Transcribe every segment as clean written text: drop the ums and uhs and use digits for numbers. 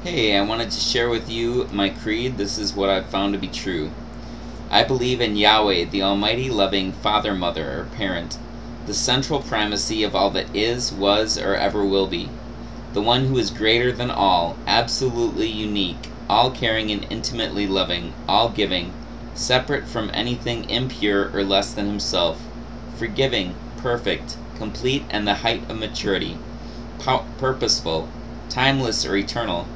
Hey, I wanted to share with you my creed. This is what I've found to be true. I believe in Yahweh, the almighty, loving Father, Mother, or Parent, the central primacy of all that is, was, or ever will be, the one who is greater than all, absolutely unique, all-caring and intimately loving, all-giving, separate from anything impure or less than himself, forgiving, perfect, complete and the height of maturity, purposeful, timeless or eternal,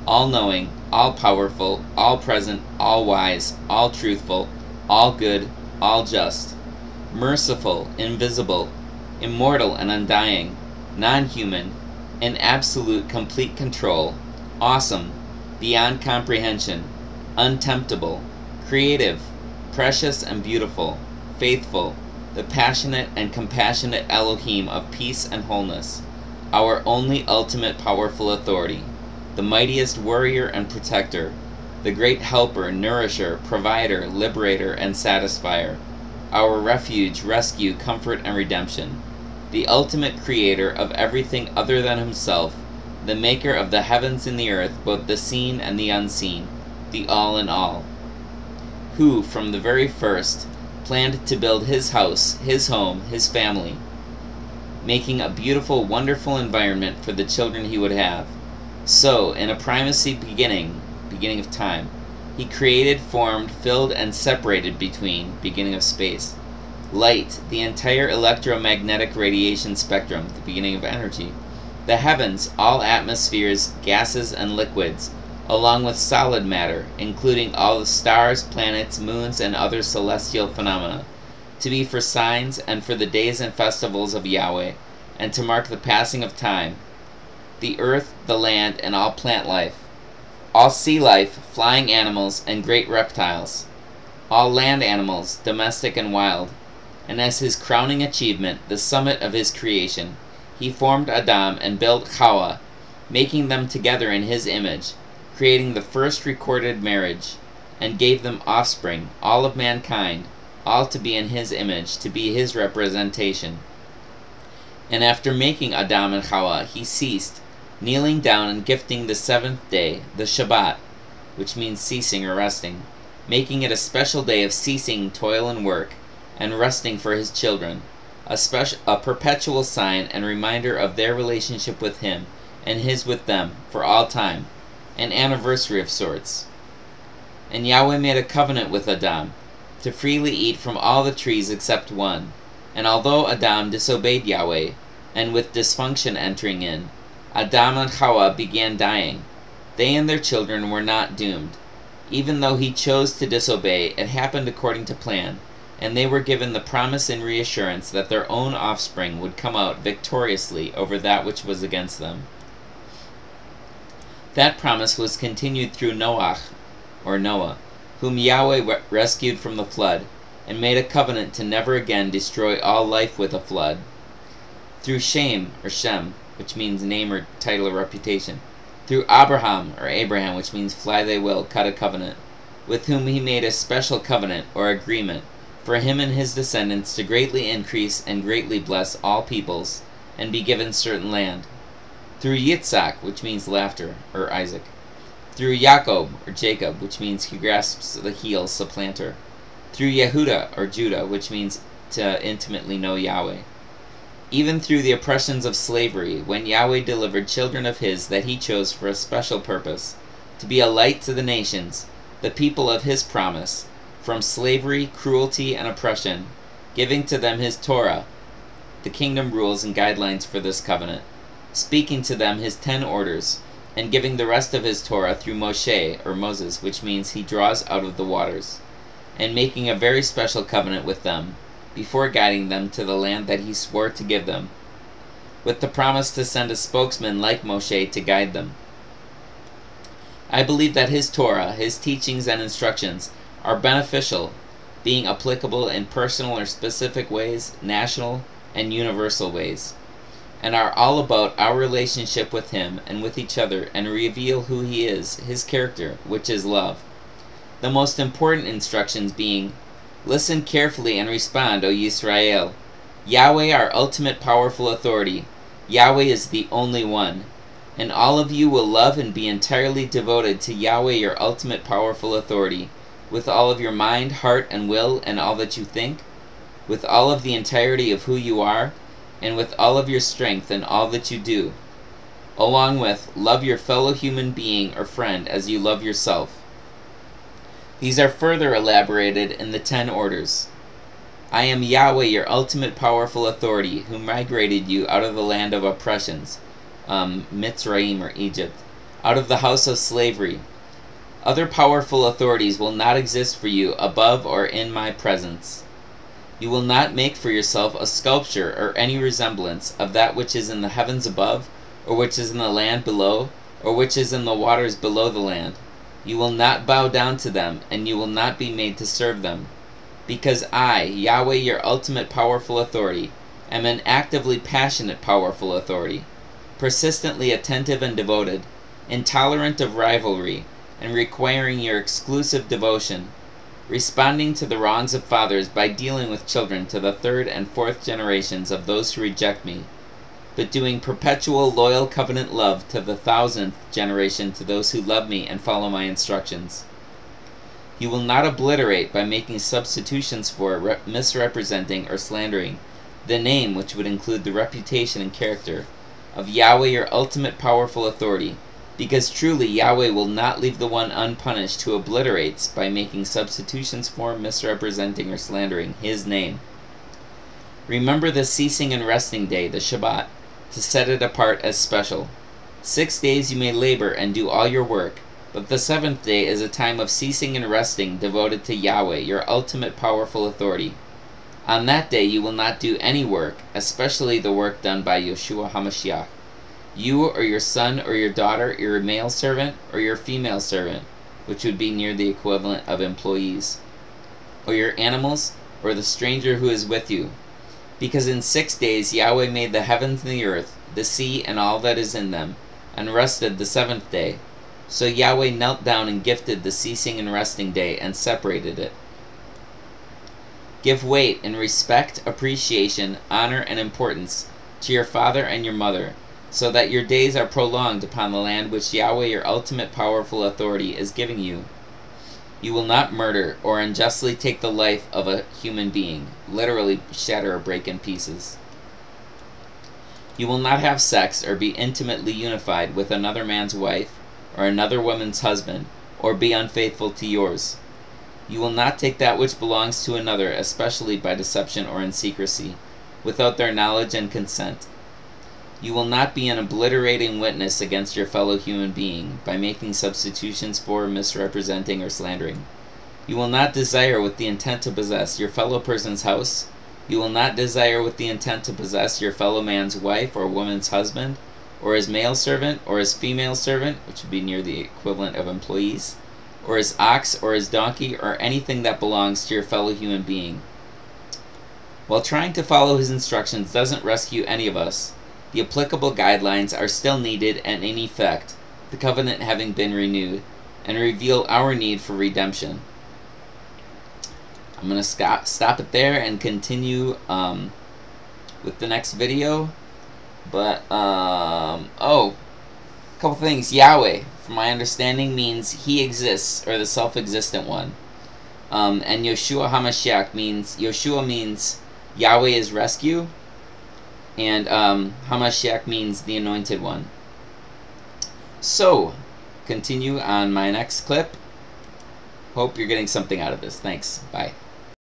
all-knowing, all-powerful, all-present, all-wise, all-truthful, all-good, all-just, merciful, invisible, immortal and undying, non-human, in absolute complete control, awesome, beyond comprehension, untemptable, creative, precious and beautiful, faithful, the passionate and compassionate Elohim of peace and wholeness, our only ultimate powerful authority, the mightiest warrior and protector, the great helper, nourisher, provider, liberator, and satisfier, our refuge, rescue, comfort, and redemption, the ultimate creator of everything other than himself, the maker of the heavens and the earth, both the seen and the unseen, the all in all, who, from the very first, planned to build his house, his home, his family, making a beautiful, wonderful environment for the children he would have. So, in a primacy beginning of time, he created, formed, filled, and separated between, beginning of space, light, the entire electromagnetic radiation spectrum, the beginning of energy, the heavens, all atmospheres, gases, and liquids, along with solid matter, including all the stars, planets, moons, and other celestial phenomena, to be for signs and for the days and festivals of Yahweh, and to mark the passing of time, the earth, the land, and all plant life, all sea life, flying animals, and great reptiles, all land animals, domestic and wild. And as his crowning achievement, the summit of his creation, he formed Adam and built Chawah, making them together in his image, creating the first recorded marriage, and gave them offspring, all of mankind, all to be in his image, to be his representation. And after making Adam and Chawah, he ceased, kneeling down and gifting the seventh day, the Shabbat, which means ceasing or resting, making it a special day of ceasing toil and work, and resting for his children, a perpetual sign and reminder of their relationship with him, and his with them, for all time, an anniversary of sorts. And Yahweh made a covenant with Adam, to freely eat from all the trees except one, and although Adam disobeyed Yahweh, and with dysfunction entering in, Adam and Chawah began dying. They and their children were not doomed. Even though he chose to disobey, it happened according to plan, and they were given the promise and reassurance that their own offspring would come out victoriously over that which was against them. That promise was continued through Noah, whom Yahweh rescued from the flood, and made a covenant to never again destroy all life with a flood. Through Shem, which means name or title or reputation, through Abraham, which means fly they will, cut a covenant, with whom he made a special covenant, or agreement, for him and his descendants to greatly increase and greatly bless all peoples, and be given certain land. Through Yitzhak, which means laughter, or Isaac. Through Jacob, or Jacob, which means he grasps the heel, supplanter. Through Yehuda, or Judah, which means to intimately know Yahweh. Even through the oppressions of slavery, when Yahweh delivered children of his that he chose for a special purpose, to be a light to the nations, the people of his promise, from slavery, cruelty, and oppression, giving to them his Torah, the kingdom rules and guidelines for this covenant, speaking to them his 10 orders, and giving the rest of his Torah through Moshe, or Moses, which means he draws out of the waters, and making a very special covenant with them, before guiding them to the land that he swore to give them, with the promise to send a spokesman like Moshe to guide them. I believe that his Torah, his teachings and instructions, are beneficial, being applicable in personal or specific ways, national and universal ways, and are all about our relationship with him and with each other, and reveal who he is, his character, which is love. The most important instructions being, listen carefully and respond, O Yisrael. Yahweh, our ultimate powerful authority. Yahweh is the only one. And all of you will love and be entirely devoted to Yahweh, your ultimate powerful authority, with all of your mind, heart, and will, and all that you think, with all of the entirety of who you are, and with all of your strength and all that you do, along with love your fellow human being or friend as you love yourself. These are further elaborated in the 10 orders. I am Yahweh, your ultimate powerful authority, who migrated you out of the land of oppressions, Mitzrayim or Egypt, out of the house of slavery. Other powerful authorities will not exist for you above or in my presence. You will not make for yourself a sculpture or any resemblance of that which is in the heavens above, or which is in the land below, or which is in the waters below the land. You will not bow down to them, and you will not be made to serve them. Because I, Yahweh, your ultimate powerful authority, am an actively passionate powerful authority, persistently attentive and devoted, intolerant of rivalry, and requiring your exclusive devotion, responding to the wrongs of fathers by dealing with children to the 3rd and 4th generations of those who reject me, but doing perpetual loyal covenant love to the 1000th generation to those who love me and follow my instructions. You will not obliterate by making substitutions for, misrepresenting, or slandering the name, which would include the reputation and character of Yahweh, your ultimate powerful authority, because truly Yahweh will not leave the one unpunished who obliterates by making substitutions for, misrepresenting, or slandering his name. Remember the ceasing and resting day, the Shabbat, to set it apart as special. 6 days you may labor and do all your work, but the 7th day is a time of ceasing and resting devoted to Yahweh, your ultimate powerful authority. On that day you will not do any work, especially the work done by Yeshua HaMashiach. You or your son or your daughter, your male servant or your female servant, which would be near the equivalent of employees, or your animals, or the stranger who is with you. Because in 6 days Yahweh made the heavens and the earth, the sea and all that is in them, and rested the 7th day. So Yahweh knelt down and gifted the ceasing and resting day, and separated it. Give weight and respect, appreciation, honor, and importance to your father and your mother, so that your days are prolonged upon the land which Yahweh, your ultimate powerful authority, is giving you. You will not murder or unjustly take the life of a human being, literally shatter or break in pieces. You will not have sex or be intimately unified with another man's wife or another woman's husband, or be unfaithful to yours. You will not take that which belongs to another, especially by deception or in secrecy, without their knowledge and consent. You will not be an obliterating witness against your fellow human being by making substitutions for, misrepresenting, or slandering. You will not desire with the intent to possess your fellow person's house. You will not desire with the intent to possess your fellow man's wife or woman's husband, or his male servant, or his female servant, which would be near the equivalent of employees, or his ox, or his donkey, or anything that belongs to your fellow human being. While trying to follow his instructions doesn't rescue any of us, the applicable guidelines are still needed and in effect, the covenant having been renewed, and reveal our need for redemption. I'm going to stop it there and continue with the next video. But, a couple things. Yahweh, from my understanding, means he exists, or the self-existent one. And Yeshua HaMashiach means, Yeshua means Yahweh is rescue, and HaMashiach means the anointed one. So, continue on my next clip. Hope you're getting something out of this. Thanks. Bye.